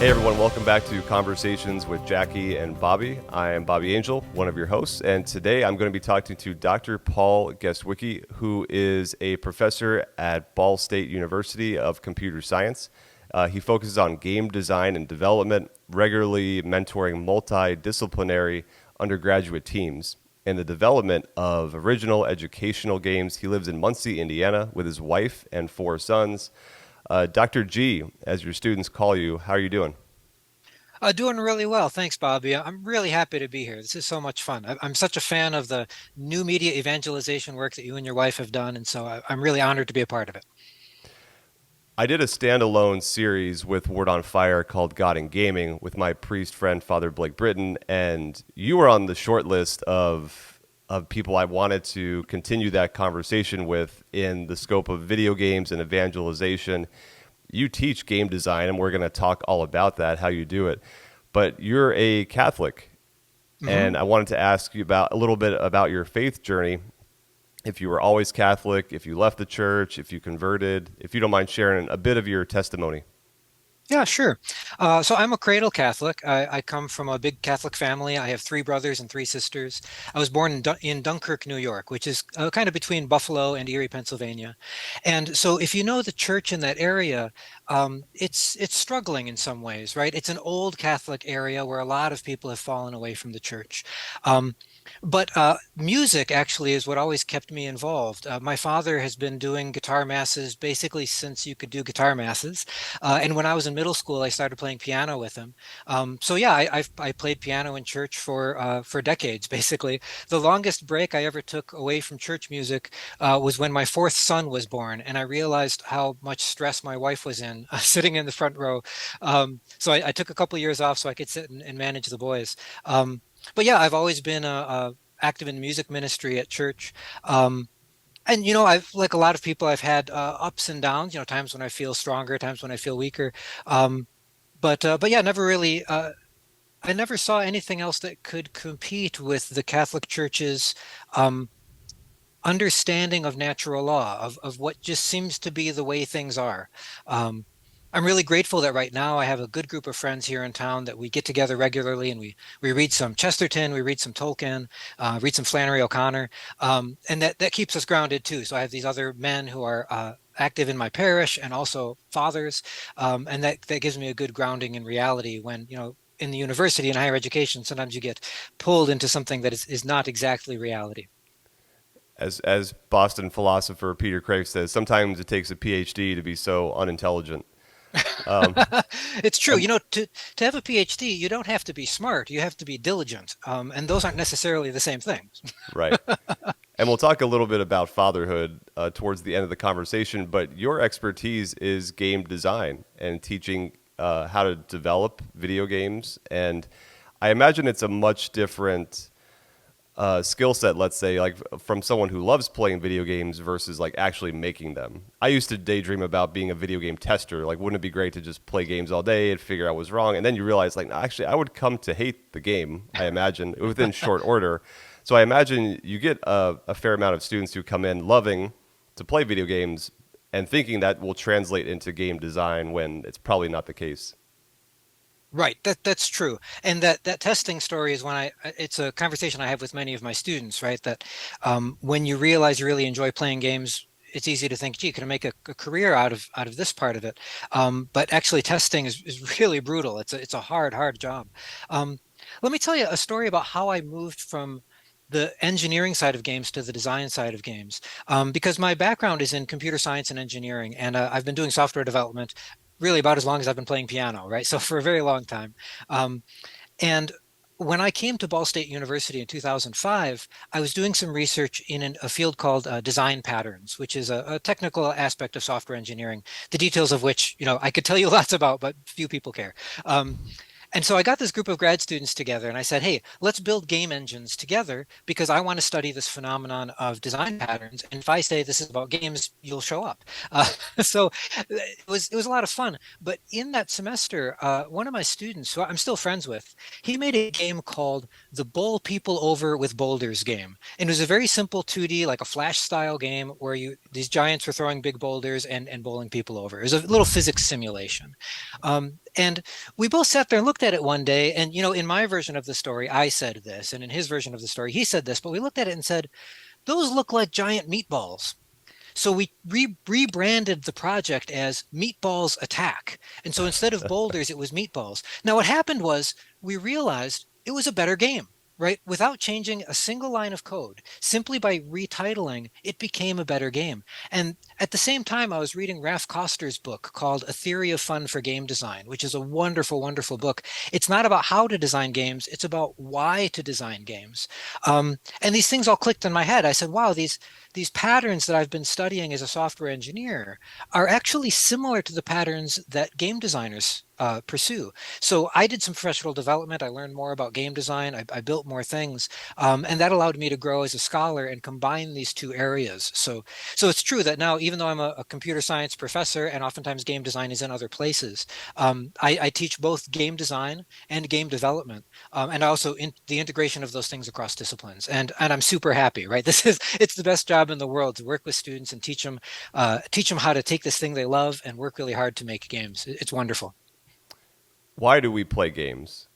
Hey everyone, welcome back to Conversations with Jackie and Bobby. I am Bobby Angel, one of your hosts, and today I'm going to be talking to Dr. Paul Gestwicki, who is a professor at Ball State University of Computer Science. He focuses on game design and development, regularly mentoring multidisciplinary undergraduate teams in the development of original educational games. He lives in Muncie, Indiana, with his wife and 4 sons. Dr. G, as your students call you, how are you doing? Doing really well. Thanks, Bobby. I'm really happy to be here. This is so much fun. I'm such a fan of the new media evangelization work that you and your wife have done, and so I'm really honored to be a part of it. I did a standalone series with Word on Fire called God and Gaming with my priest friend, Father Blake Britton, and you were on the short list of people I wanted to continue that conversation with in the scope of video games and evangelization. You teach game design, and we're going to talk all about that, how you do it. But you're a Catholic, hmm and I wanted to ask you about a little bit about your faith journey. If you were always Catholic, if you left the church, if you converted, if you don't mind sharing a bit of your testimony. Yeah, sure. So I'm a cradle Catholic. I come from a big Catholic family. I have three brothers and three sisters. I was born in Dunkirk, New York, which is kind of between Buffalo and Erie, Pennsylvania. And so, if you know the church in that area, it's struggling in some ways, right? It's an old Catholic area where a lot of people have fallen away from the church. Um, but music actually is what always kept me involved. My father has been doing guitar masses basically since you could do guitar masses. And when I was in middle school, I started playing piano with him. So yeah, I played piano in church for decades, basically. The longest break I ever took away from church music was when my fourth son was born, and I realized how much stress my wife was in, sitting in the front row. So I took a couple of years off so I could sit and manage the boys. But yeah, I've always been active in music ministry at church. And I've like a lot of people, I've had ups and downs. Times when I feel stronger, times when I feel weaker. Um, but yeah, never really. I never saw anything else that could compete with the Catholic Church's um, understanding of natural law, of what just seems to be the way things are. Um, I'm really grateful that right now I have a good group of friends here in town that we get together regularly and we read some Chesterton, we read some Tolkien, read some Flannery O'Connor, and that keeps us grounded too. So I have these other men who are active in my parish and also fathers, and that gives me a good grounding in reality when in the university and higher education sometimes you get pulled into something that is not exactly reality. As Boston philosopher Peter Craig says, sometimes it takes a PhD to be so unintelligent. Um, It's true. and To have a PhD, you don't have to be smart. You have to be diligent. And those aren't necessarily the same things. right. And we'll talk a little bit about fatherhood towards the end of the conversation, but your expertise is game design and teaching how to develop video games. And I imagine it's a much different skill set, let's say, like from someone who loves playing video games versus like actually making them. I used to daydream about being a video game tester. Like, wouldn't it be great to just play games all day and figure I was wrong? And then you realize, like, no, actually, I would come to hate the game, I imagine, within short order. So I imagine you get a fair amount of students who come in loving to play video games and thinking that will translate into game design when it's probably not the case. Right. That's true. And that testing story is when it's a conversation I have with many of my students, right? That when you realize you really enjoy playing games, it's easy to think, gee, can I make a career out of this part of it? But actually testing is really brutal. It's a hard job. Um, Let me tell you a story about how I moved from the engineering side of games to the design side of games. Because my background is in computer science and engineering, and I've been doing software development really about as long as I've been playing piano, right? So for a very long time. Um, and when I came to Ball State University in 2005, I was doing some research in a field called design patterns, which is a technical aspect of software engineering, the details of which, I could tell you lots about, but few people care. Um, and so I got this group of grad students together and I said, hey, let's build game engines together because I want to study this phenomenon of design patterns. And if I say this is about games, you'll show up. Uh, so it was a lot of fun. But in that semester, one of my students, who I'm still friends with, he made a game called the Bowl People Over with Boulders game. And it was a very simple 2D, like a Flash style game where these giants were throwing big boulders and bowling people over. It was a little physics simulation. And we both sat there and looked at it one day. And, in my version of the story, I said this. And in his version of the story, he said this. But we looked at it and said, those look like giant meatballs. So we rebranded the project as Meatballs Attack. And so instead of boulders, it was meatballs. Now, what happened was we realized it was a better game, right? Without changing a single line of code, simply by retitling, it became a better game. And at the same time, I was reading Ralph Koster's book called A Theory of Fun for Game Design, which is a wonderful, wonderful book. It's not about how to design games, it's about why to design games. And these things all clicked in my head. I said, wow, these patterns that I've been studying as a software engineer are actually similar to the patterns that game designers pursue. So I did some professional development. I learned more about game design. I built more things, and that allowed me to grow as a scholar and combine these two areas. So it's true that now, even though I'm a computer science professor, and oftentimes game design is in other places, I teach both game design and game development, and also the integration of those things across disciplines. And I'm super happy, right? It's the best job in the world to work with students and teach them how to take this thing they love and work really hard to make games. It's wonderful. Why do we play games?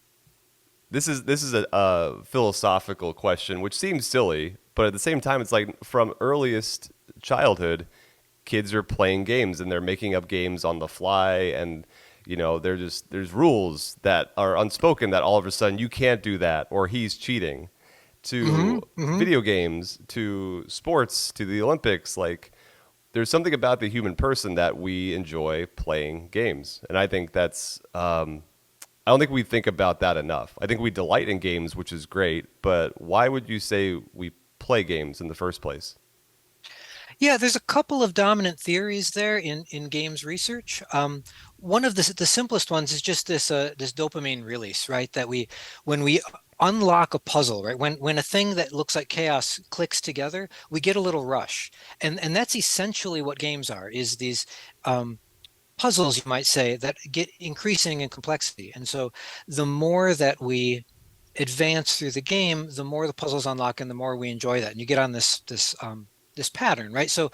This is a philosophical question, which seems silly, but at the same time, it's like from earliest childhood, kids are playing games and they're making up games on the fly, and there's rules that are unspoken that all of a sudden you can't do that or he's cheating. Hmm. To Hmm. video games, to sports, to the Olympics, like there's something about the human person that we enjoy playing games, and I think that's I don't think we think about that enough. I think we delight in games, which is great, but why would you say we play games in the first place? Yeah, there's a couple of dominant theories there in games research. One of the simplest ones is just this dopamine release, right? That when we unlock a puzzle, right? When a thing that looks like chaos clicks together, we get a little rush, and that's essentially what games are. Is these um, puzzles, you might say, that get increasing in complexity. And so the more that we advance through the game, the more the puzzles unlock and the more we enjoy that. And you get on this pattern, right? So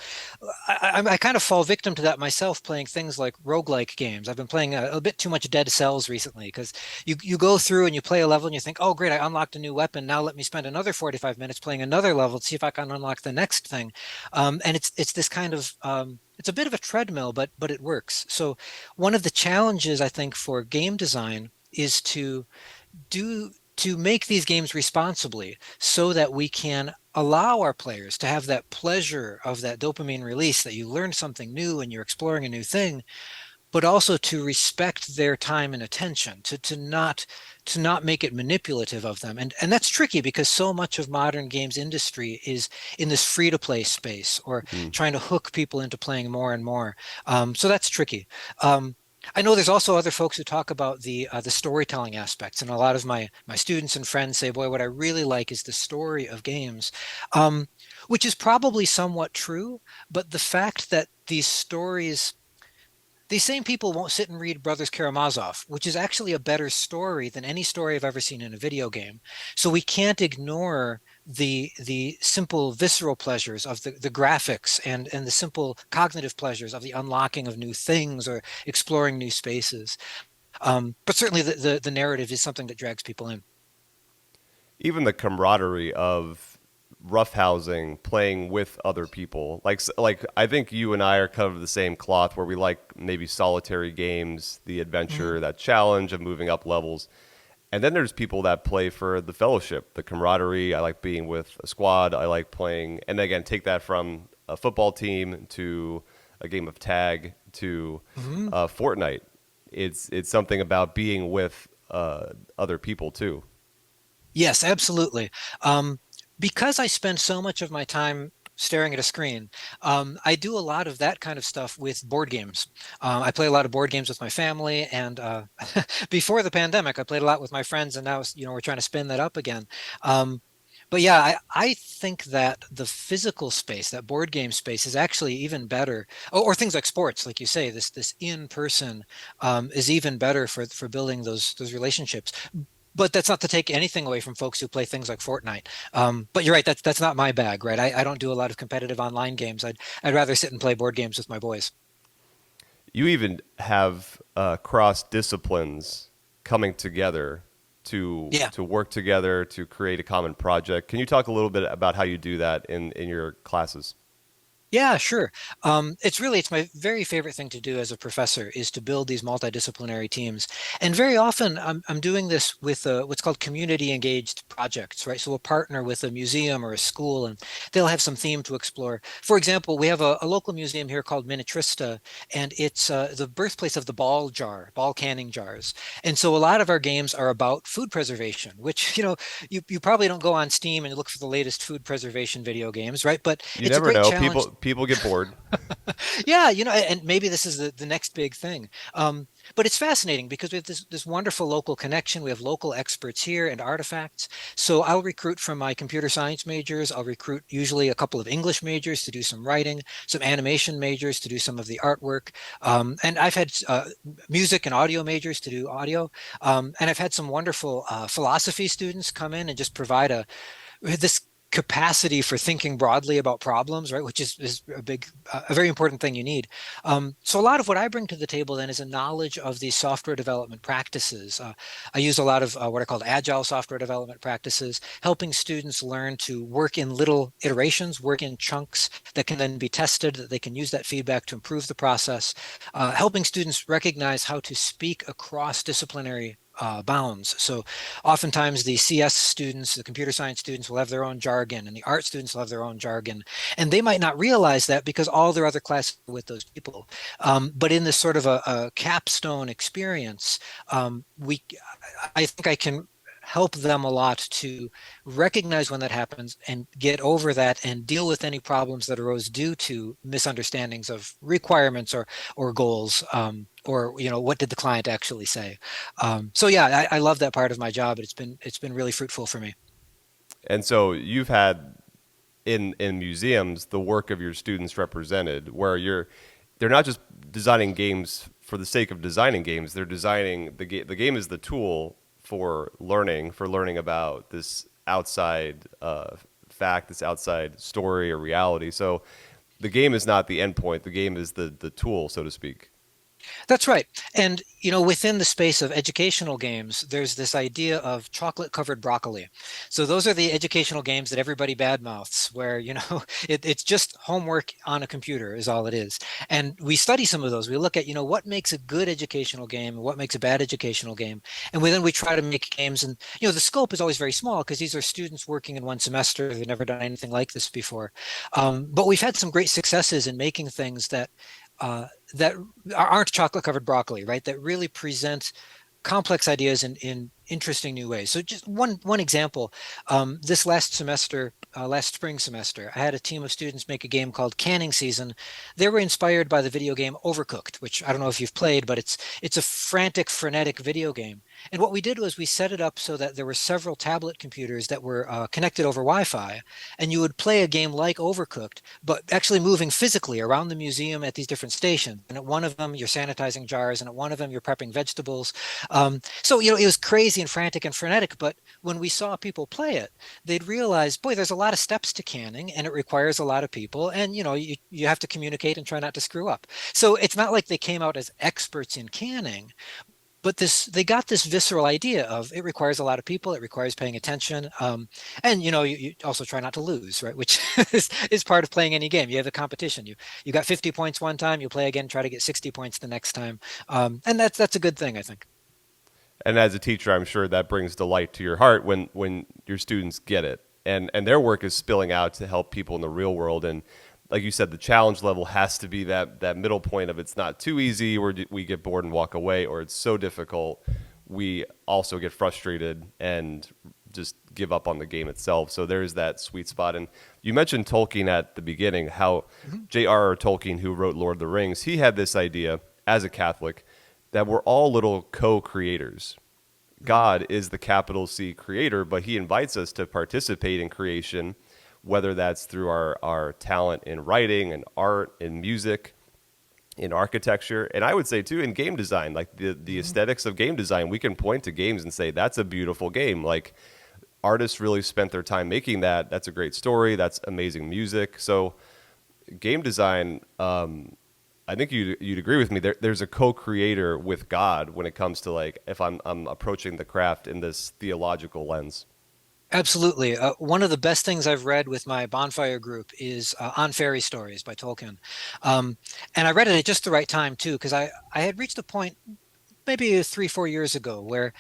I kind of fall victim to that myself playing things like roguelike games. I've been playing a bit too much Dead Cells recently because you go through and you play a level and you think, oh, great, I unlocked a new weapon. Now let me spend another 45 minutes playing another level to see if I can unlock the next thing. And it's this kind of it's a bit of a treadmill, but it works. So one of the challenges I think for game design is to make these games responsibly so that we can allow our players to have that pleasure of that dopamine release that you learned something new and you're exploring a new thing, but also to respect their time and attention, to not make it manipulative of them. And that's tricky because so much of modern games industry is in this free to play space or Mm. trying to hook people into playing more and more. So that's tricky. I know there's also other folks who talk about the storytelling aspects, and a lot of my students and friends say, "Boy, what I really like is the story of games," um, which is probably somewhat true. But the fact that these same people won't sit and read Brothers Karamazov, which is actually a better story than any story I've ever seen in a video game. So we can't ignore the simple visceral pleasures of the graphics and the simple cognitive pleasures of the unlocking of new things or exploring new spaces. But certainly the narrative is something that drags people in. Even the camaraderie of roughhousing, playing with other people. Like I think you and I are kind of the same cloth where we like maybe solitary games, the Mhm. adventure, that challenge of moving up levels. And then there's people that play for the fellowship, the camaraderie. I like being with a squad. I like playing, and again, take that from a football team to a game of tag to Mhm. Fortnite. It's something about being with other people too. Yes, absolutely. Um, because I spend so much of my time staring at a screen, I do a lot of that kind of stuff with board games. I play a lot of board games with my family, and before the pandemic, I played a lot with my friends, and now, we're trying to spin that up again. Um, but yeah, I think that the physical space, that board game space, is actually even better. Or things like sports, like you say, this in person is even better for building those relationships. But that's not to take anything away from folks who play things like Fortnite. But you're right, that's not my bag, right? I don't do a lot of competitive online games. I'd rather sit and play board games with my boys. You even have cross disciplines coming together Yeah. to work together to create a common project. Can you talk a little bit about how you do that in your classes? Yeah, sure. It's my very favorite thing to do as a professor is to build these multidisciplinary teams. And very often I'm doing this with what's called community engaged projects, right? So we'll partner with a museum or a school and they'll have some theme to explore. For example, we have a local museum here called Minitrista, and it's the birthplace of the ball canning jars. And so a lot of our games are about food preservation, which, you probably don't go on Steam and look for the latest food preservation video games, right? But You it's a never great know. challenge. People get bored. Yeah, and maybe this is the next big thing. But it's fascinating because we have this wonderful local connection. We have local experts here and artifacts. So I'll recruit from my computer science majors. I'll recruit usually a couple of English majors to do some writing, some animation majors to do some of the artwork. And I've had music and audio majors to do audio. And I've had some wonderful philosophy students come in and just provide this capacity for thinking broadly about problems, right? Which is a very important thing you need. So a lot of what I bring to the table then is a knowledge of these software development practices. I use a lot of what are called agile software development practices, helping students learn to work in little iterations, work in chunks that can then be tested, that they can use that feedback to improve the process, helping students recognize how to speak across disciplinary bounds. So oftentimes the CS students, the computer science students will have their own jargon and the art students will have their own jargon. And they might not realize that because all their other classes are with those people. But in this sort of a capstone experience, I think I can help them a lot to recognize when that happens and get over that and deal with any problems that arose due to misunderstandings of requirements or goals, or what did the client actually say. So yeah, I love that part of my job. It's been really fruitful for me. And so you've had in museums the work of your students represented, where they're not just designing games for the sake of designing games. They're designing the game is the tool for learning about this outside fact, this outside story or reality. So the game is not the endpoint. The game is the tool, so to speak. That's right. And, within the space of educational games, there's this idea of chocolate covered broccoli. So those are the educational games that everybody badmouths, where, it's just homework on a computer is all it is. And we study some of those. We look at, what makes a good educational game and what makes a bad educational game. And we try to make games. And, the scope is always very small because these are students working in one semester. They've never done anything like this before. But we've had some great successes in making things that aren't chocolate covered broccoli, right? That really present complex ideas in interesting new ways. So just one example, this last spring semester, I had a team of students make a game called Canning Season. They were inspired by the video game Overcooked, which I don't know if you've played, but it's a frantic, frenetic video game. And what we did was we set it up so that there were several tablet computers that were connected over Wi-Fi, and you would play a game like Overcooked, but actually moving physically around the museum at these different stations. And at one of them, you're sanitizing jars, and at one of them, you're prepping vegetables. So, it was crazy and frantic and frenetic, but when we saw people play it, they'd realize, boy, there's a lot of steps to canning and it requires a lot of people. And, you have to communicate and try not to screw up. So it's not like they came out as experts in canning, but they got this visceral idea of it requires a lot of people, it requires paying attention, and you also try not to lose, right? Which is part of playing any game. You have a competition. You got 50 points one time, you play again, try to get 60 points the next time, and that's a good thing, I think. And as a teacher, I'm sure that brings delight to your heart when your students get it, and their work is spilling out to help people in the real world. And like you said, the challenge level has to be that middle point of it's not too easy, or we get bored and walk away, or it's so difficult we also get frustrated and just give up on the game itself. So there's that sweet spot. And you mentioned Tolkien at the beginning, how Mhm. J.R.R. Tolkien, who wrote Lord of the Rings, he had this idea as a Catholic that we're all little co-creators. Mhm. God is the capital C creator, but he invites us to participate in creation, whether that's through our talent in writing and art and music, in architecture, and I would say too in game design, like the Mhm. aesthetics of game design. We can point to games and say that's a beautiful game. Like artists really spent their time making that. That's a great story. That's amazing music. So game design, I think you'd agree with me. There's a co-creator with God when it comes to like if I'm approaching the craft in this theological lens. Absolutely. One of the best things I've read with my bonfire group is On Fairy Stories by Tolkien. Um, and I read it at just the right time too, because I had reached a point maybe 3, 4 years ago where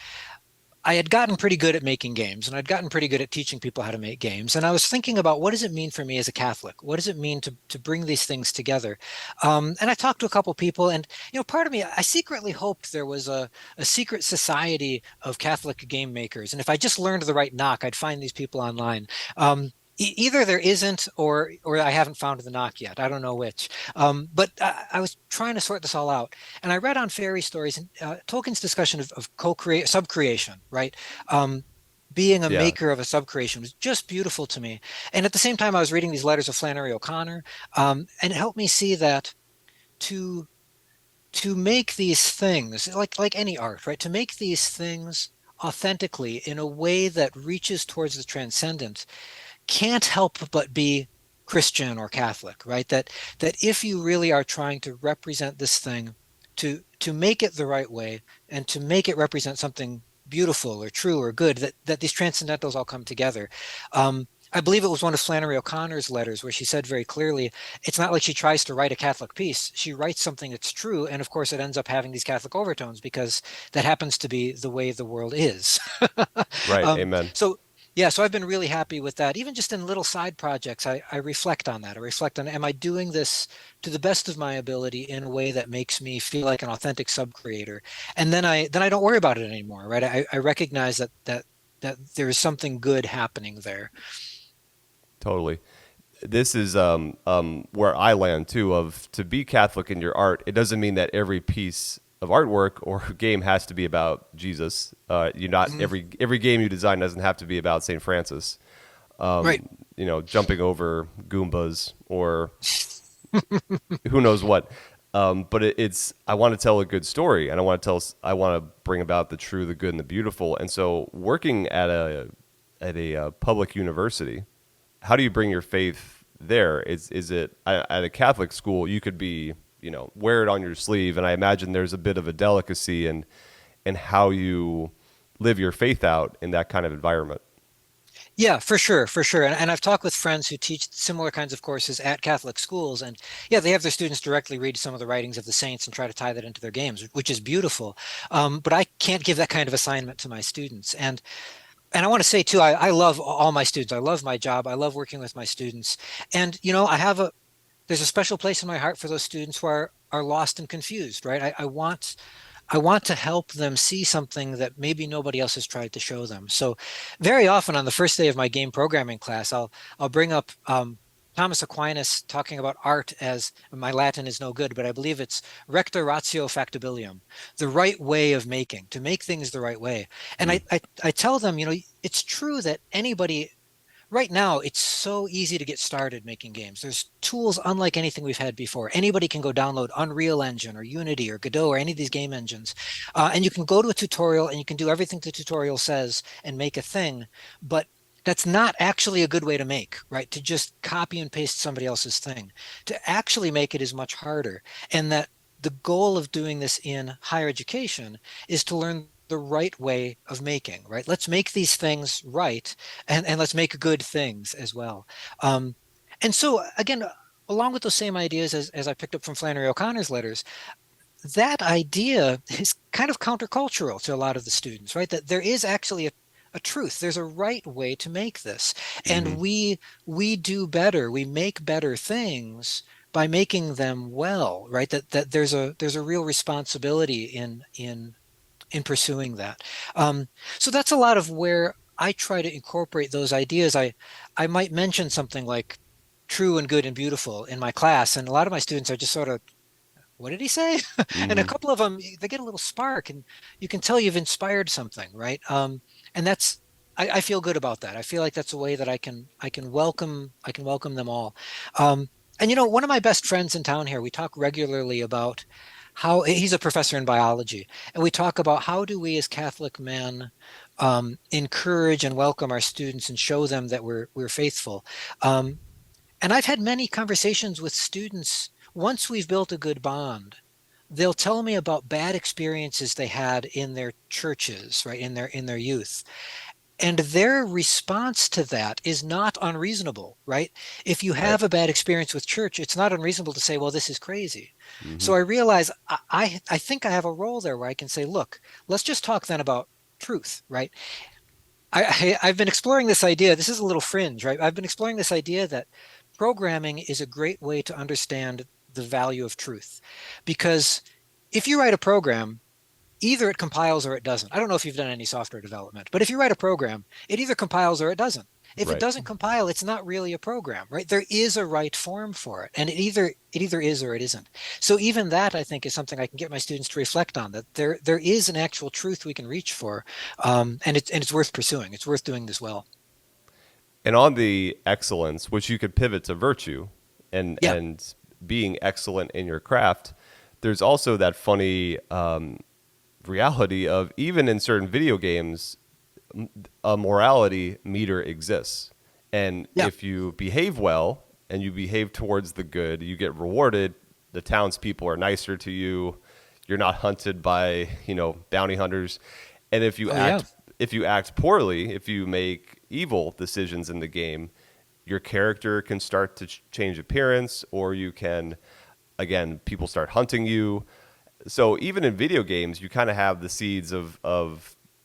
I had gotten pretty good at making games and I'd gotten pretty good at teaching people how to make games. And I was thinking about what does it mean for me as a Catholic? What does it mean to bring these things together? And I talked to a couple people and, part of me, I secretly hoped there was a secret society of Catholic game makers. And if I just learned the right knock, I'd find these people online. Either there isn't or I haven't found the knock yet. I don't know which. But I was trying to sort this all out. And I read on fairy stories and Tolkien's discussion of co-create, sub-creation, right? Um, Being a Yeah. maker of a sub-creation was just beautiful to me. And at the same time, I was reading these letters of Flannery O'Connor, and it helped me see that to to make these things like any art, right? To make these things authentically in a way that reaches towards the transcendent can't help but be Christian or Catholic, right? That if you really are trying to represent this thing, to make it the right way and to make it represent something beautiful or true or good, that these transcendentals all come together. I believe it was one of Flannery O'Connor's letters where she said very clearly, it's not like she tries to write a Catholic piece. She writes something that's true, and of course, it ends up having these Catholic overtones because that happens to be the way the world is. Right. um, Amen. so yeah, so I've been really happy with that. Even just in little side projects, I reflect on that. I reflect on, am I doing this to the best of my ability in a way that makes me feel like an authentic sub-creator? And then I don't worry about it anymore, right? I recognize that there is something good happening there. Totally. This is where I land too. Of to be Catholic in your art, it doesn't mean that every piece of artwork or game has to be about Jesus. You not Mhm. every game you design doesn't have to be about Saint Francis. Right. Jumping over Goombas or who knows what. But it's I want to tell a good story, and I want to bring about the true, the good, and the beautiful. And so, working at a public university, how do you bring your faith there? Is it at a Catholic school? You could be wear it on your sleeve, and I imagine there's a bit of a delicacy in how you live your faith out in that kind of environment. Yeah, for sure, for sure. And I've talked with friends who teach similar kinds of courses at Catholic schools, and yeah, they have their students directly read some of the writings of the saints and try to tie that into their games, which is beautiful. But I can't give that kind of assignment to my students. And I want to say too, I love all my students. I love my job. I love working with my students. And I have there's a special place in my heart for those students who are lost and confused, right? I want to help them see something that maybe nobody else has tried to show them. So very often on the first day of my game programming class, I'll bring up Thomas Aquinas talking about art as, my Latin is no good, but I believe it's recta ratio factibilium, the right way of making, to make things the right way. And Mm. I tell them, it's true that anybody right now, it's so easy to get started making games. There's tools unlike anything we've had before. Anybody can go download Unreal Engine or Unity or Godot or any of these game engines. And you can go to a tutorial and you can do everything the tutorial says and make a thing. But that's not actually a good way to make, right? To just copy and paste somebody else's thing. To actually make it is much harder. And that the goal of doing this in higher education is to learn the right way of making, right? Let's make these things right and let's make good things as well. Um, and so again, along with those same ideas as I picked up from Flannery O'Connor's letters, that idea is kind of countercultural to a lot of the students, right? That there is actually a truth. There's a right way to make this. Hmm. And we do better, we make better things by making them well, right? That there's a real responsibility in pursuing that. Um, so that's a lot of where I try to incorporate those ideas. I might mention something like true and good and beautiful in my class, and a lot of my students are just sort of, what did he say? And a Hmm. couple of them, they get a little spark, and you can tell you've inspired something, right? And that's I feel good about that. I feel like that's a way that I can welcome them all. And one of my best friends in town here, we talk regularly about how he's a professor in biology, and we talk about how do we as Catholic men encourage and welcome our students and show them that we're faithful. Um, and I've had many conversations with students once we've built a good bond, they'll tell me about bad experiences they had in their churches, right, in their youth. And their response to that is not unreasonable, right? If you Right. have a bad experience with church, it's not unreasonable to say, well, this is crazy. Hmm. So I realize I think I have a role there where I can say, look, let's just talk then about truth, right? I've been exploring this idea. This is a little fringe, right? I've been exploring this idea that programming is a great way to understand the value of truth. Because if you write a program, either it compiles or it doesn't. I don't know if you've done any software development, but if you write a program, it either compiles or it doesn't. If it Right. doesn't compile, it's not really a program, right? There is a right form for it, and it either is or it isn't. So even that, I think, is something I can get my students to reflect on, that there is an actual truth we can reach for, and it's worth pursuing. It's worth doing this well. And on the excellence, which you could pivot to virtue Yeah, and being excellent in your craft, there's also that funny reality of even in certain video games, a morality meter exists. And yeah, if you behave well and you behave towards the good, you get rewarded. The townspeople are nicer to you. You're not hunted by, bounty hunters. And oh yeah, if you act poorly, if you make evil decisions in the game, your character can start to change appearance, or you can, again, people start hunting you. So even in video games, you kind of have the seeds of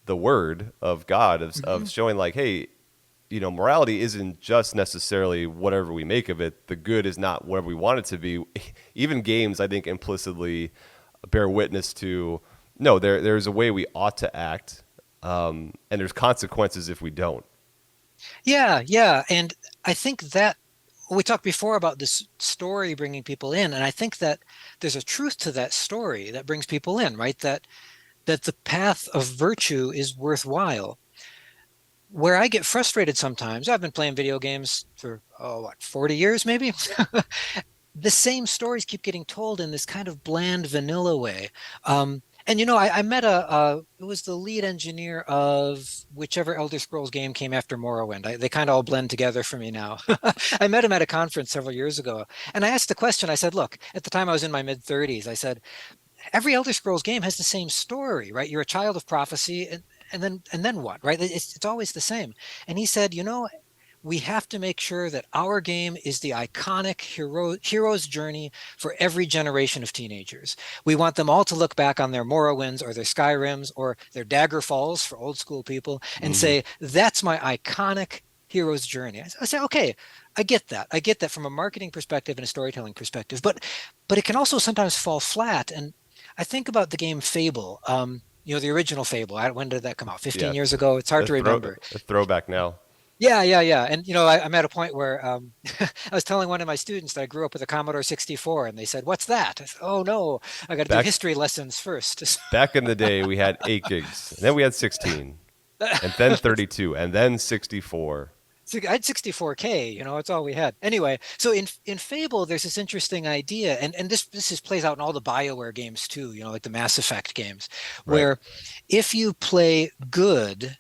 the word of God of hmm, showing like, hey, morality isn't just necessarily whatever we make of it. The good is not whatever we want it to be. Even games, I think, implicitly bear witness to no, there's a way we ought to act, and there's consequences if we don't. yeah, yeah. And I think that we talked before about this story bringing people in, and I think that there's a truth to that story that brings people in, right? That the path of virtue is worthwhile. Where I get frustrated sometimes, I've been playing video games for, oh, what, 40 years maybe? The same stories keep getting told in this kind of bland vanilla way. And I met it was the lead engineer of whichever Elder Scrolls game came after Morrowind. They kind of all blend together for me now. I met him at a conference several years ago, and I asked the question. I said, look, at the time I was in my mid 30s, I said, every Elder Scrolls game has the same story, right? You're a child of prophecy, and then what, right? It's always the same. And he said, we have to make sure that our game is the iconic hero's journey for every generation of teenagers. We want them all to look back on their Morrowinds or their Skyrims or their Dagger Falls for old school people and Hmm. say, that's my iconic hero's journey. I say, okay, I get that. I get that from a marketing perspective and a storytelling perspective, but it can also sometimes fall flat. And I think about the game Fable. The original Fable. When did that come out? 15 Yeah, years ago. It's hard to remember. a throwback now. Yeah, yeah, yeah. And I'm at a point where I was telling one of my students that I grew up with a Commodore 64, and they said, "What's that?" I said, "Oh no, I got to do Back history lessons first." back in the day, we had 8 gigs, and then we had 16, and then 32, and then 64. So I had 64K, it's all we had. Anyway, so in Fable, there's this interesting idea, and this plays out in all the BioWare games too, like the Mass Effect games, Right. where if you play good,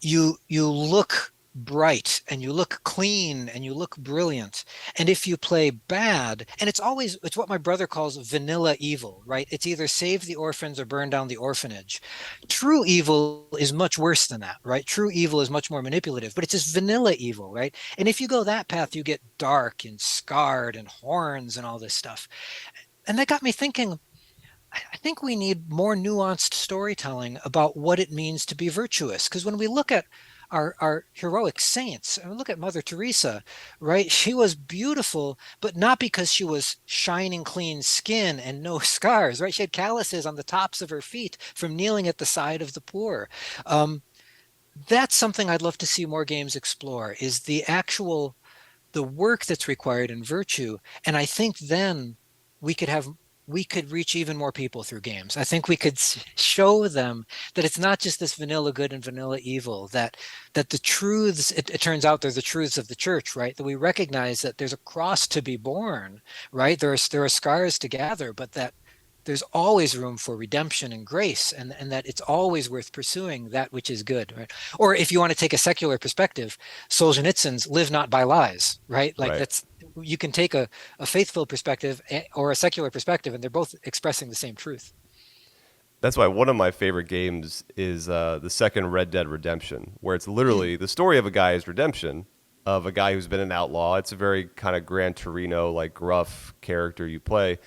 you look bright and you look clean and you look brilliant. And if you play bad, and it's what my brother calls vanilla evil, right? It's either save the orphans or burn down the orphanage. True evil is much worse than that, right? True evil is much more manipulative, but it's just vanilla evil, right? And if you go that path, you get dark and scarred and horns and all this stuff. And that got me thinking, I think we need more nuanced storytelling about what it means to be virtuous. Because when we look at our heroic saints, and we look at Mother Teresa, right? She was beautiful, but not because she was shining clean skin and no scars, right? She had calluses on the tops of her feet from kneeling at the side of the poor. Um, that's something I'd love to see more games explore, is the work that's required in virtue. And I think then we could have we could reach even more people through games. I think we could show them that it's not just this vanilla good and vanilla evil, that the truths, it turns out they're the truths of the church, right? That we recognize that there's a cross to be borne, right? There are scars to gather, but that there's always room for redemption and grace, and that it's always worth pursuing that which is good, right? Or if you want to take a secular perspective, Solzhenitsyn's live not by lies, right? Like Right. that's, you can take a faithful perspective or a secular perspective, and they're both expressing the same truth. That's why one of my favorite games is the second Red Dead Redemption, where it's Mm, literally the story of a guy's redemption, of a guy who's been an outlaw. It's a very kind of Gran Torino, like gruff character you play.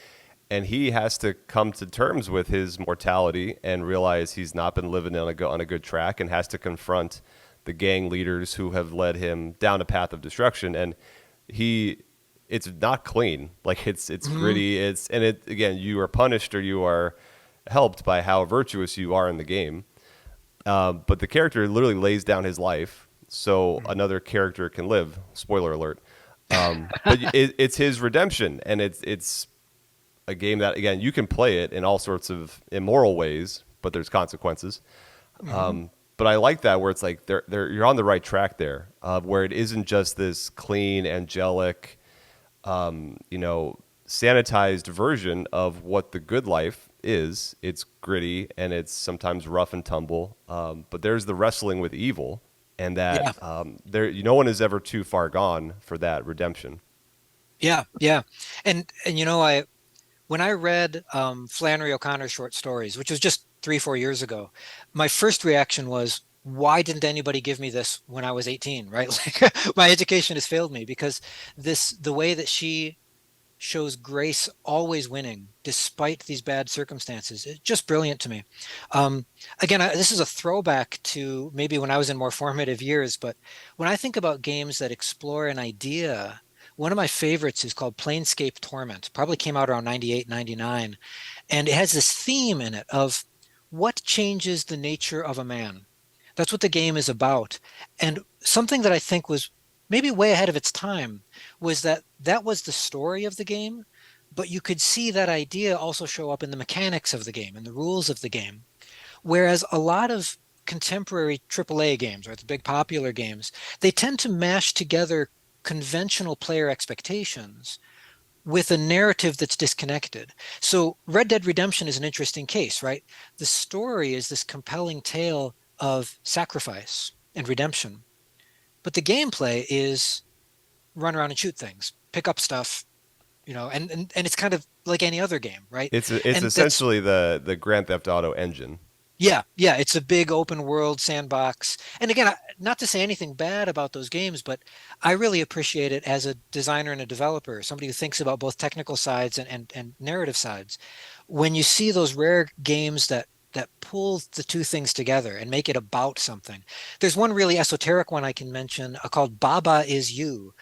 And he has to come to terms with his mortality and realize he's not been living on a good track, and has to confront the gang leaders who have led him down a path of destruction. And he, it's not clean. Like it's mhm. gritty. It's, and it, again, you are punished or you are helped by how virtuous you are in the game. But the character literally lays down his life so another character can live. Spoiler alert. But it's his redemption, and it's a game that, again, you can play it in all sorts of immoral ways, but there's consequences. Mhm. But I like that, where it's like you're on the right track there, where it isn't just this clean, angelic, sanitized version of what the good life is. It's gritty and it's sometimes rough and tumble, but there's the wrestling with evil, and that Yeah, no one is ever too far gone for that redemption. yeah, yeah. And I when I read Flannery O'Connor's short stories, which was just 3, 4 years ago, my first reaction was, why didn't anybody give me this when I was 18, right? Like my education has failed me, because the way that she shows grace always winning despite these bad circumstances, it's just brilliant to me. Um, Again, this is a throwback to maybe when I was in more formative years, but when I think about games that explore an idea, one of my favorites is called Planescape Torment. Probably came out around 98, 99. And it has this theme in it of what changes the nature of a man. That's what the game is about. And something that I think was maybe way ahead of its time was that that was the story of the game, but you could see that idea also show up in the mechanics of the game and the rules of the game. Whereas a lot of contemporary AAA games, right, the big popular games, they tend to mash together conventional player expectations with a narrative that's disconnected. So Red Dead Redemption is an interesting case, right? The story is this compelling tale of sacrifice and redemption, but the gameplay is run around and shoot things, pick up stuff, and it's kind of like any other game, right? It's And that's essentially the Grand Theft Auto engine. Yeah, yeah, it's a big open world sandbox. And again, not to say anything bad about those games, but I really appreciate it as a designer and a developer, somebody who thinks about both technical sides and narrative sides. When you see those rare games that pull the two things together and make it about something. There's one really esoteric one I can mention called Baba Is You,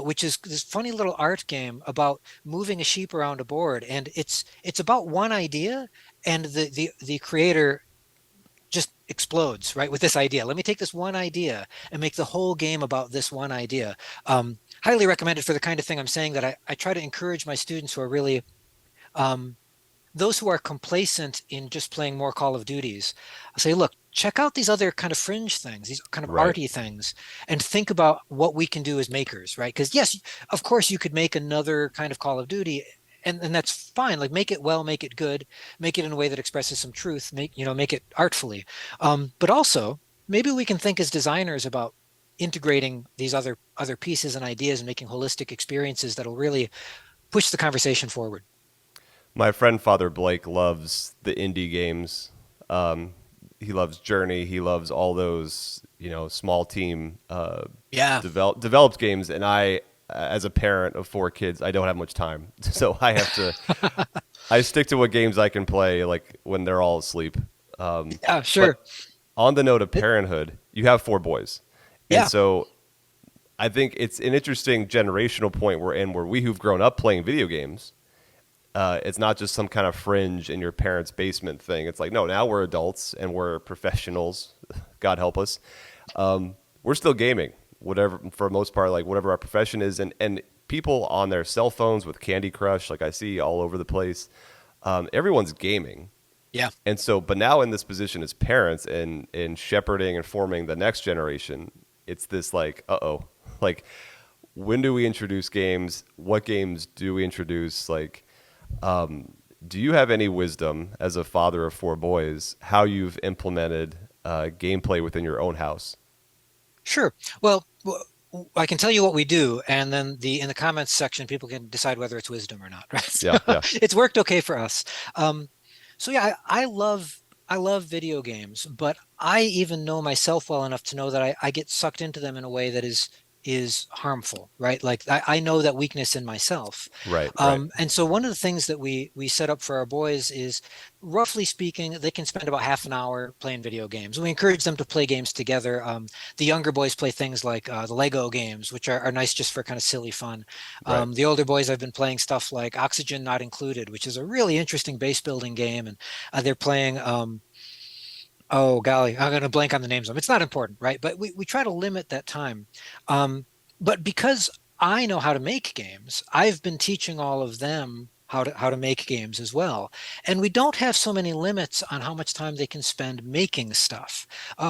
which is this funny little art game about moving a sheep around a board, and it's about one idea, and the creator just explodes, right, with this idea. Let me take this one idea and make the whole game about this one idea. Highly recommended for the kind of thing I'm saying, that I try to encourage my students who are really um, those who are complacent in just playing more Call of Duties. I say, look, check out these other kind of fringe things, these kind of Right. arty things, and think about what we can do as makers, right? Because yes, of course you could make another kind of Call of Duty, and that's fine. Like make it well, make it good, make it in a way that expresses some truth, make it artfully. But also maybe we can think as designers about integrating these other pieces and ideas and making holistic experiences that'll really push the conversation forward. My friend Father Blake loves the indie games. Um, he loves Journey. He loves all those, small team Yeah. developed games. And I, as a parent of 4 kids, I don't have much time, so I stick to what games I can play, like when they're all asleep. Yeah, But sure. on the note of parenthood, you have 4 boys, and Yeah. so I think it's an interesting generational point we're in, where we who've grown up playing video games, it's not just some kind of fringe in your parents' basement thing. It's like, no, now we're adults and we're professionals. God help us. We're still gaming, whatever, for the most part, like whatever our profession is, and people on their cell phones with Candy Crush, like I see all over the place. Everyone's gaming. Yeah. And so, but now in this position as parents and in shepherding and forming the next generation, it's this like, like, when do we introduce games? What games do we introduce? Like, Do you have any wisdom as a father of four boys how you've implemented gameplay within your own house? Sure. Well, I can tell you what we do, and then the in the comments section, people can decide whether it's wisdom or not, right? Yeah, So yeah, it's worked okay for us. Um, so yeah, I love video games, but I even know myself well enough to know that I get sucked into them in a way that is harmful, right? Like I know that weakness in myself. right, right, And so one of the things that we set up for our boys is, roughly speaking, they can spend about half an hour playing video games. We encourage them to play games together. The younger boys play things like the Lego games, which are nice just for kind of silly fun. right. The older boys have been playing stuff like Oxygen Not Included, which is a really interesting base building game, and they're playing. Oh golly, I'm going to blank on the names of them. It's not important, right? But we try to limit that time. Um, but because I know how to make games, I've been teaching all of them how to make games as well. And we don't have so many limits on how much time they can spend making stuff,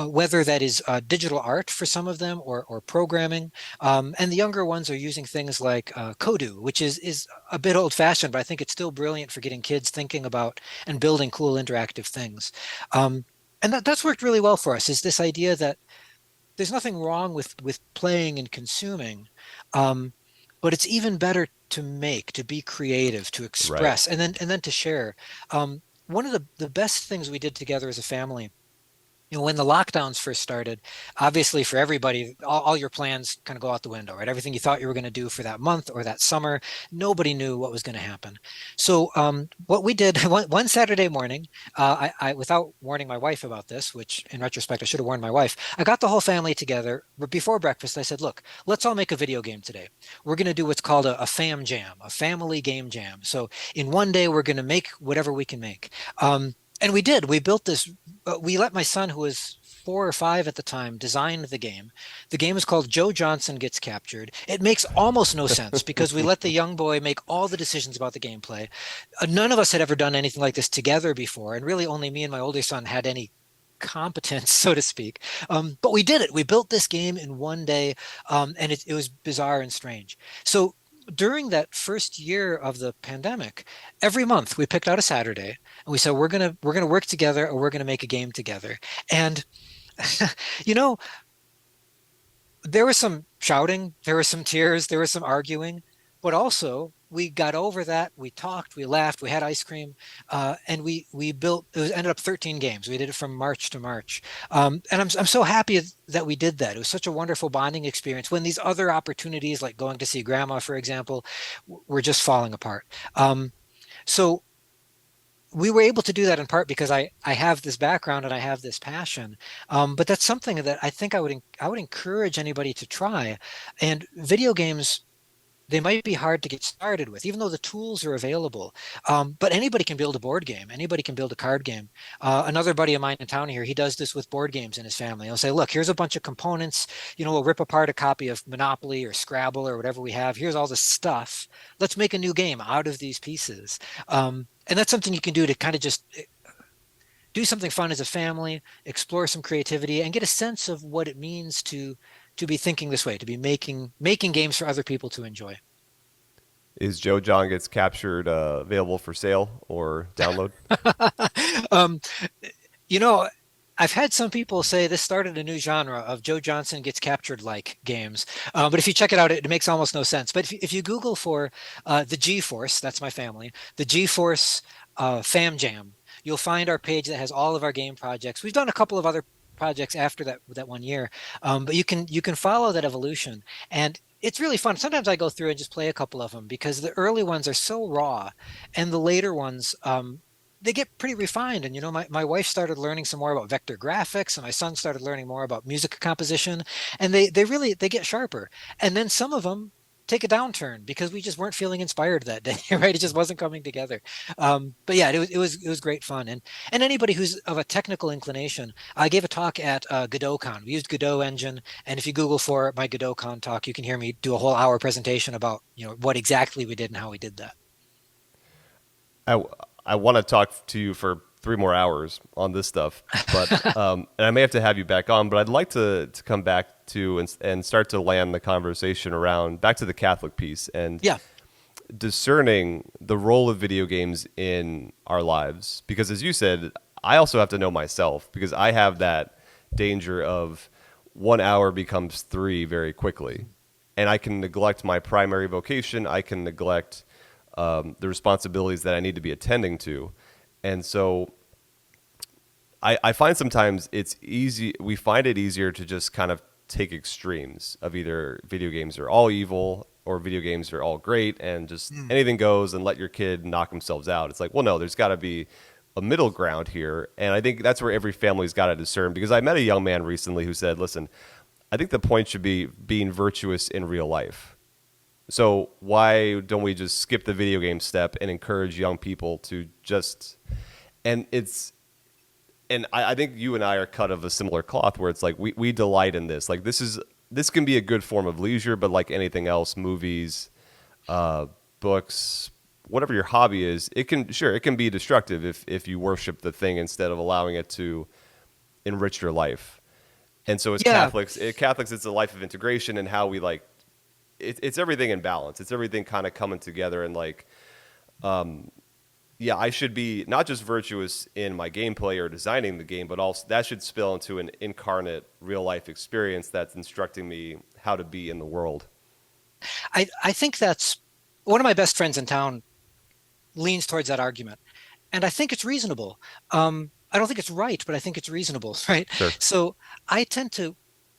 whether that is digital art for some of them, or programming. And the younger ones are using things like Kodu, which is a bit old fashioned, but I think it's still brilliant for getting kids thinking about and building cool interactive things. And that's worked really well for us, is this idea that there's nothing wrong with playing and consuming, um, but it's even better to make, to be creative, to Right. express, and then to share. One of the best things we did together as a family, when the lockdowns first started, obviously for everybody, all your plans kind of go out the window, right? Everything you thought you were going to do for that month or that summer, nobody knew what was going to happen. So what we did one Saturday morning, without warning my wife about this, which in retrospect I should have warned my wife, I got the whole family together. But before breakfast, I said, "Look, let's all make a video game today. We're going to do what's called a fam jam, a family game jam. So in one day, we're going to make whatever we can make." And we did. We built this. We let my son, who was 4 or 5 at the time, design the game. The game is called Joe Johnson Gets Captured. It makes almost no sense because we let the young boy make all the decisions about the gameplay. None of us had ever done anything like this together before, and really only me and my older son had any competence, so to speak. But we did it. We built this game in one day, and it was bizarre and strange. So during that first year of the pandemic, every month we picked out a Saturday and we said we're gonna work together, or we're gonna make a game together. And you know, there was some shouting, there was some tears, there was some arguing, but also we got over that. We talked, we laughed, we had ice cream, and we built. Ended up 13 games. We did it from March to March, and I'm so happy that we did that. It was such a wonderful bonding experience when these other opportunities, like going to see grandma, for example, were just falling apart. So we were able to do that in part because I have this background and I have this passion. But that's something that I think I would encourage anybody to try. And video games, they might be hard to get started with, even though the tools are available. But anybody can build a board game. Anybody can build a card game. Another buddy of mine in town here, he does this with board games in his family. He'll say, "Look, here's a bunch of components. We'll rip apart a copy of Monopoly or Scrabble or whatever we have. Here's all the stuff. Let's make a new game out of these pieces." And that's something you can do to kind of just do something fun as a family, explore some creativity, and get a sense of what it means to be thinking this way, to be making games for other people to enjoy. Is Joe John Gets Captured available for sale or download? um, you know, I've had some people say this started a new genre of Joe Johnson Gets Captured like games. But if you check it out, it makes almost no sense. But if you Google for the G-Force, that's my family, the G-Force Fam Jam, you'll find our page that has all of our game projects. We've done a couple of other projects after that one year, but you can follow that evolution, and it's really fun. Sometimes I go through and just play a couple of them because the early ones are so raw, and the later ones, they get pretty refined. And my wife started learning some more about vector graphics, and my son started learning more about music composition, and they get sharper. And then some of them take a downturn because we just weren't feeling inspired that day, right? It just wasn't coming together. But yeah, it was great fun. And anybody who's of a technical inclination, I gave a talk at GodotCon. We used Godot engine, and if you Google for my GodotCon talk, you can hear me do a whole hour presentation about what exactly we did and how we did that. I, I want to talk to you for 3 more hours on this stuff, but and I may have to have you back on. But I'd like to come back to and start to land the conversation around back to the Catholic piece. And Yeah. discerning the role of video games in our lives. Because as you said, I also have to know myself because I have that danger of 1 hour becomes three very quickly. And I can neglect my primary vocation. I can neglect the responsibilities that I need to be attending to. And so I find sometimes it's easy, we find it easier to just kind of take extremes of either video games are all evil or video games are all great and just Mm. anything goes and let your kid knock themselves out. It's like, well, no, there's got to be a middle ground here. And I think that's where every family's got to discern because I met a young man recently who said, listen, I think the point should be being virtuous in real life. So why don't we just skip the video game step and encourage young people to just and it's and I think you and I are cut of a similar cloth where it's like we delight in this. Like this can be a good form of leisure, but like anything else, movies, books, whatever your hobby is, it can be destructive if you worship the thing instead of allowing it to enrich your life. And so as Yeah, Catholics, it's a life of integration and how we like it's everything in balance. It's everything kind of coming together and like yeah, I should be not just virtuous in my gameplay or designing the game, but also that should spill into an incarnate real life experience that's instructing me how to be in the world. I think that's one of my best friends in town leans towards that argument. And I think it's reasonable. I don't think it's right, but I think it's reasonable, right? Sure. So I tend to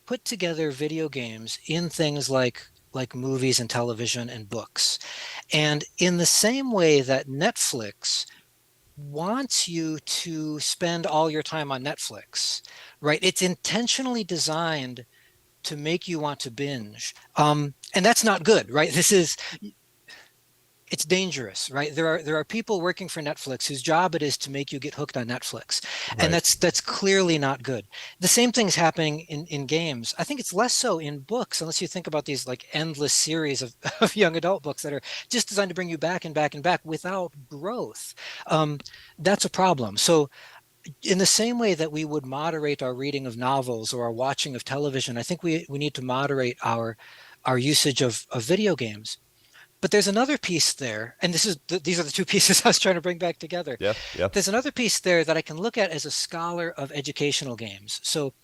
put together video games in things like movies and television and books. And in the same way that Netflix wants you to spend all your time on Netflix, right? It's intentionally designed to make you want to binge. And that's not good, right? It's dangerous, right? There are people working for Netflix whose job it is to make you get hooked on Netflix, and Right. that's clearly not good. The same thing's happening in games. I think it's less so in books, unless you think about these like endless series of, of young adult books that are just designed to bring you back and back and back without growth. Um, that's a problem. So in the same way that we would moderate our reading of novels or our watching of television, I think we need to moderate our usage of video games. But there's another piece there, and these are the two pieces I was trying to bring back together. Yeah. Yeah. There's another piece there that I can look at as a scholar of educational games. So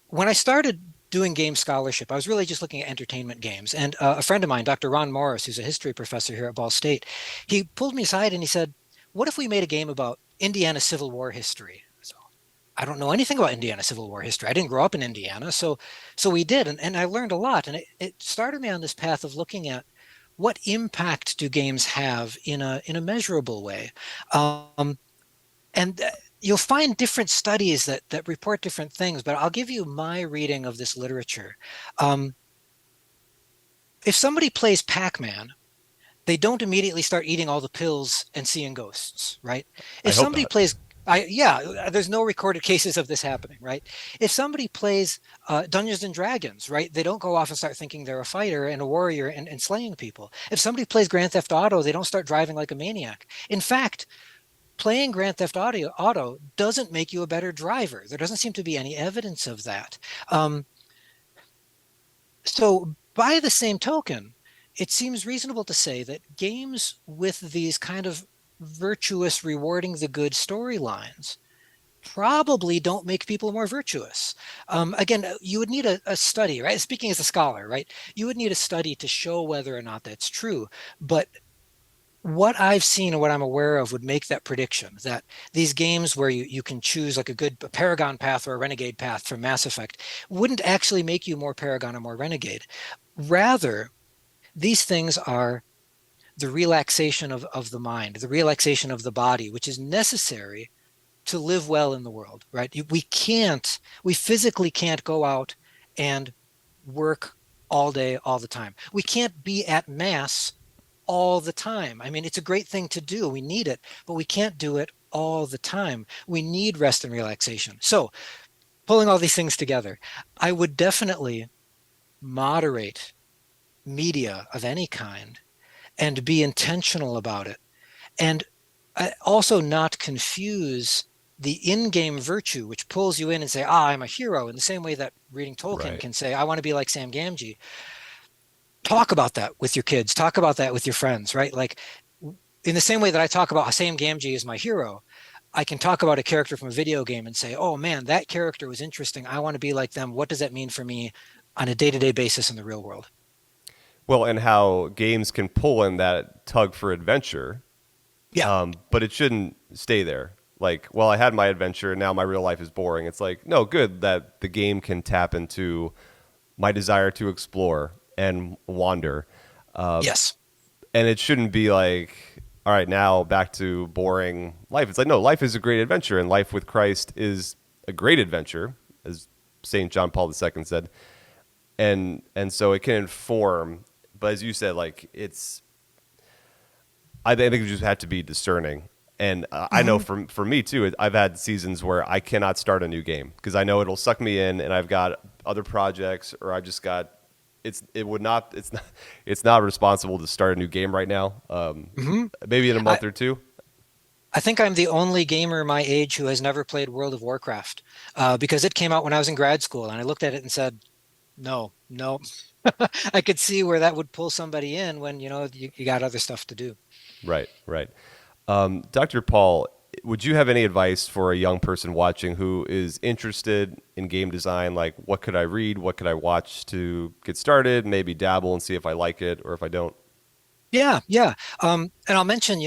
when I started doing game scholarship, I was really just looking at entertainment games. And a friend of mine, Dr. Ron Morris, who's a history professor here at Ball State, he pulled me aside and he said, "What if we made a game about Indiana Civil War history?" So I don't know anything about Indiana Civil War history. I didn't grow up in Indiana, so we did, and I learned a lot. And it started me on this path of looking at what impact do games have in a measurable way. Um, and you'll find different studies that report different things, but I'll give you my reading of this literature. Um, if somebody plays Pac-Man, they don't immediately start eating all the pills and seeing ghosts, right? I If hope somebody not. plays yeah, there's no recorded cases of this happening, right? If somebody plays Dungeons and Dragons, right, they don't go off and start thinking they're a fighter and a warrior and slaying people. If somebody plays Grand Theft Auto, they don't start driving like a maniac. In fact, playing Auto doesn't make you a better driver. There doesn't seem to be any evidence of that. Um, so, by the same token, it seems reasonable to say that games with these kind of virtuous, rewarding the good storylines probably don't make people more virtuous. Again, you would need a study, right? Speaking as a scholar, right? You would need a study to show whether or not that's true. But what I've seen and what I'm aware of would make that prediction that these games where you can choose like a Paragon path or a Renegade path from Mass Effect wouldn't actually make you more Paragon or more Renegade. Rather, these things are the relaxation of the mind, the relaxation of the body, which is necessary to live well in the world, right? We physically can't go out and work all day, all the time. We can't be at Mass all the time. I mean, it's a great thing to do. We need it, but we can't do it all the time. We need rest and relaxation. So, pulling all these things together, I would definitely moderate media of any kind and be intentional about it. And also not confuse the in-game virtue, which pulls you in and say, I'm a hero, in the same way that reading Tolkien Right. can say, I want to be like Sam Gamgee. talk about that with your kids, talk about that with your friends, right? Like in the same way that I talk about Hassan Gamgee as my hero, I can talk about a character from a video game and say, oh man, that character was interesting. I want to be like them. What does that mean for me on a day-to-day basis in the real world? Well, and how games can pull in that tug for adventure, Yeah. but it shouldn't stay there. Like, well, I had my adventure, and now my real life is boring. It's like, no, good that the game can tap into my desire to explore and wander. Yes. And it shouldn't be like, all right, now back to boring life. It's like, no, life is a great adventure, and life with Christ is a great adventure, as Saint John Paul II said. And so it can inform, but as you said, like I think you just have to be discerning. And I know Hmm. for me too, I've had seasons where I cannot start a new game because I know it'll suck me in, and I've got other projects, or I've just got it's not responsible to start a new game right now. Hmm. Maybe in a I, month or two. I think I'm the only gamer my age who has never played World of Warcraft, because it came out when I was in grad school, and I looked at it and said, no, no. I could see where that would pull somebody in when, you got other stuff to do. Right, right. Dr. Paul, would you have any advice for a young person watching who is interested in game design? Like, what could I read? What could I watch to get started? Maybe dabble and see if I like it or if I don't. Yeah, yeah. And I'll mention,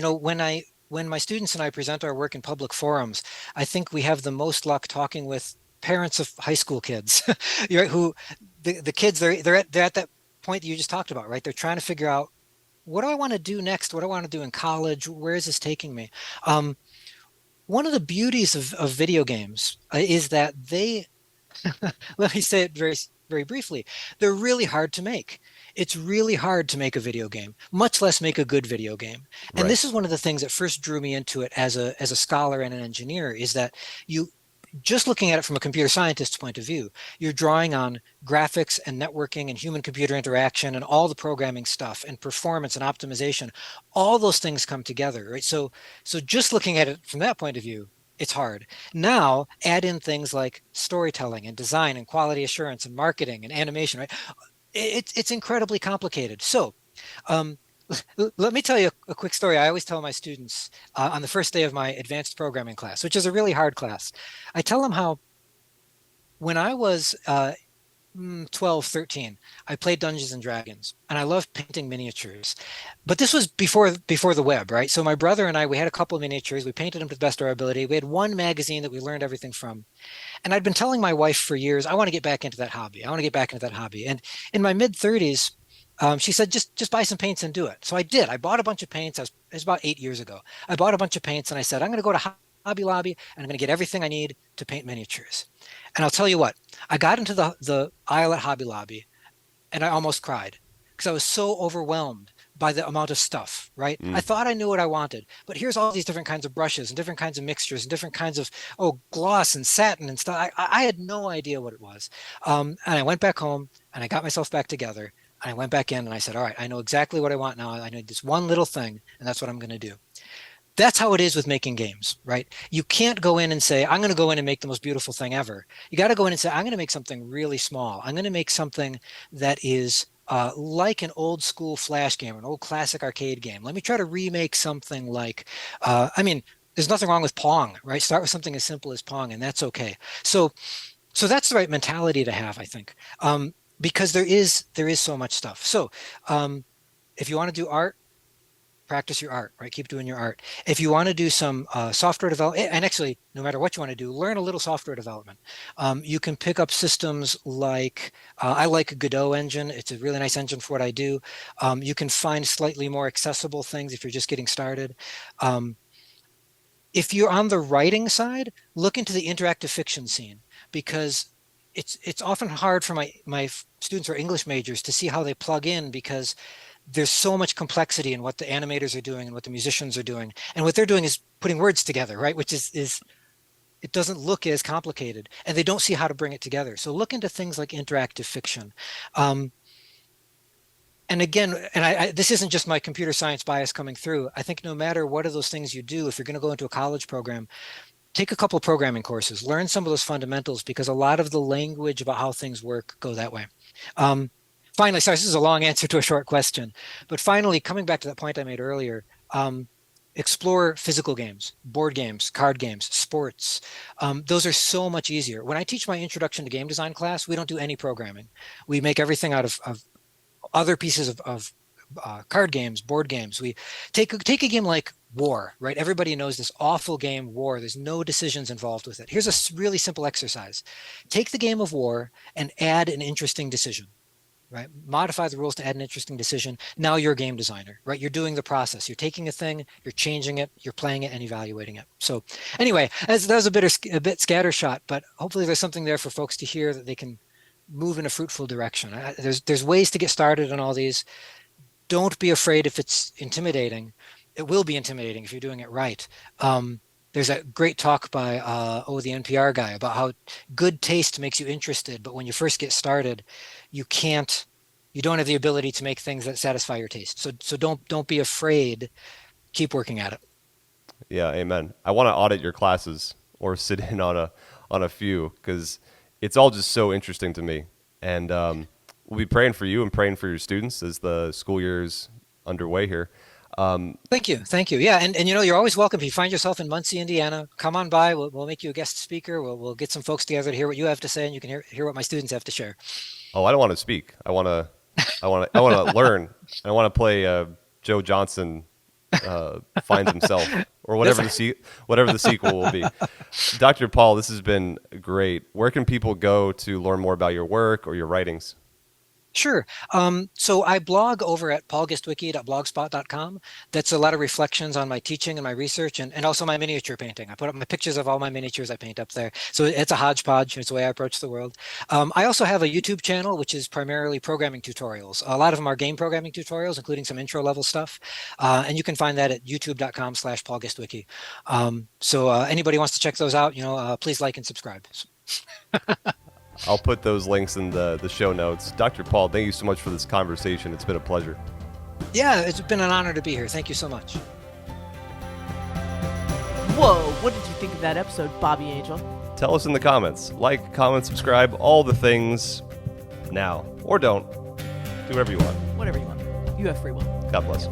when my students and I present our work in public forums, I think we have the most luck talking with parents of high school kids, who the kids they're at that point that you just talked about, right? They're trying to figure out, what do I want to do next? What do I want to do in college? Where is this taking me? Um, One of the beauties of video games is that let me say it very, very briefly. They're really hard to make. It's really hard to make a video game, much less make a good video game. And Right. this is one of the things that first drew me into it as a scholar and an engineer, is that you just looking at it from a computer scientist's point of view, you're drawing on graphics and networking and human computer interaction and all the programming stuff and performance and optimization. All those things come together, right? So just looking at it from that point of view, it's hard. Now add in things like storytelling and design and quality assurance and marketing and animation, right? It's incredibly complicated. So um, let me tell you a quick story. I always tell my students on the first day of my advanced programming class, which is a really hard class. I tell them how when I was 12, 13, I played Dungeons and Dragons, and I loved painting miniatures. But this was before the web, right? So my brother and I, we had a couple of miniatures. We painted them to the best of our ability. We had one magazine that we learned everything from. And I'd been telling my wife for years, I want to get back into that hobby. I want to get back into that hobby. And in my mid 30s, she said, just buy some paints and do it. So I did. I bought a bunch of paints. It was about 8 years ago. I bought a bunch of paints and I said, I'm going to go to Hobby Lobby and I'm going to get everything I need to paint miniatures. And I'll tell you what, I got into the aisle at Hobby Lobby and I almost cried because I was so overwhelmed by the amount of stuff, right? I Mm, thought I knew what I wanted, but here's all these different kinds of brushes and different kinds of mixtures and different kinds of, oh, gloss and satin and stuff. I had no idea what it was. And I went back home and I got myself back together and I went back in and I said, all right, I know exactly what I want now. I need this one little thing and that's what I'm going to do. That's how it is with making games, right? You can't go in and say, I'm going to go in and make the most beautiful thing ever. You got to go in and say, I'm going to make something really small. I'm going to make something that is like an old school Flash game, an old classic arcade game. Let me try to remake something like, I mean, there's nothing wrong with Pong, right? Start with something as simple as Pong, and that's okay. So, so that's the right mentality to have, I think, because there is so much stuff. So, if you want to do art, practice your art, right? Keep doing your art. If you want to do some software development, and actually, no matter what you want to do, learn a little software development. You can pick up systems like, I like Godot engine. It's a really nice engine for what I do. You can find slightly more accessible things if you're just getting started. Um, if you're on the writing side, look into the interactive fiction scene because it's often hard for my students or English majors to see how they plug in because there's so much complexity in what the animators are doing and what the musicians are doing. And what they're doing is putting words together, right? Which is it doesn't look as complicated and they don't see how to bring it together. So look into things like interactive fiction. Um, and again, and this isn't just my computer science bias coming through. I think no matter what of those things you do, if you're going to go into a college program, take a couple of programming courses, learn some of those fundamentals because a lot of the language about how things work go that way. Um, finally, sorry, this is a long answer to a short question, but finally, coming back to that point I made earlier, explore physical games, board games, card games, sports. Those are so much easier. When I teach my introduction to game design class, we don't do any programming. We make everything out of other pieces of card games, board games. We take a game like War, right? Everybody knows this awful game, War. There's no decisions involved with it. Here's a really simple exercise. Take the game of War and add an interesting decision. Right? Modify the rules to add an interesting decision. Now you're a game designer, right? You're doing the process. You're taking a thing, you're changing it, you're playing it and evaluating it. So anyway, that was a bit scattershot, but hopefully there's something there for folks to hear that they can move in a fruitful direction. There's ways to get started on all these. Don't be afraid if it's intimidating. It will be intimidating if you're doing it right. There's a great talk by the NPR guy about how good taste makes you interested, but when you first get started, you don't have the ability to make things that satisfy your taste. So don't be afraid. Keep working at it. Yeah, amen. I want to audit your classes or sit in on a few because it's all just so interesting to me. And we'll be praying for you and praying for your students as the school year is underway here. Thank you. Yeah, and you're always welcome. If you find yourself in Muncie, Indiana, come on by. We'll make you a guest speaker. We'll get some folks together to hear what you have to say, and you can hear what my students have to share. Oh, I don't want to speak. I want to learn. I want to play Joe Johnson finds himself, or whatever the sequel will be. Dr. Paul, this has been great. Where can people go to learn more about your work or your writings? Sure. So I blog over at paulgestwicki.blogspot.com. That's a lot of reflections on my teaching and my research and also my miniature painting. I put up my pictures of all my miniatures I paint up there. So it's a hodgepodge. It's the way I approach the world. I also have a YouTube channel, which is primarily programming tutorials. A lot of them are game programming tutorials, including some intro level stuff. And you can find that at youtube.com/paulgestwicki. So anybody wants to check those out, please like and subscribe. I'll put those links in the show notes. Dr. Paul, thank you so much for this conversation. It's been a pleasure. Yeah, it's been an honor to be here. Thank you so much. Whoa, what did you think of that episode, Bobby Angel? Tell us in the comments. Like, comment, subscribe, all the things now. Or don't. Do whatever you want. Whatever you want. You have free will. God bless.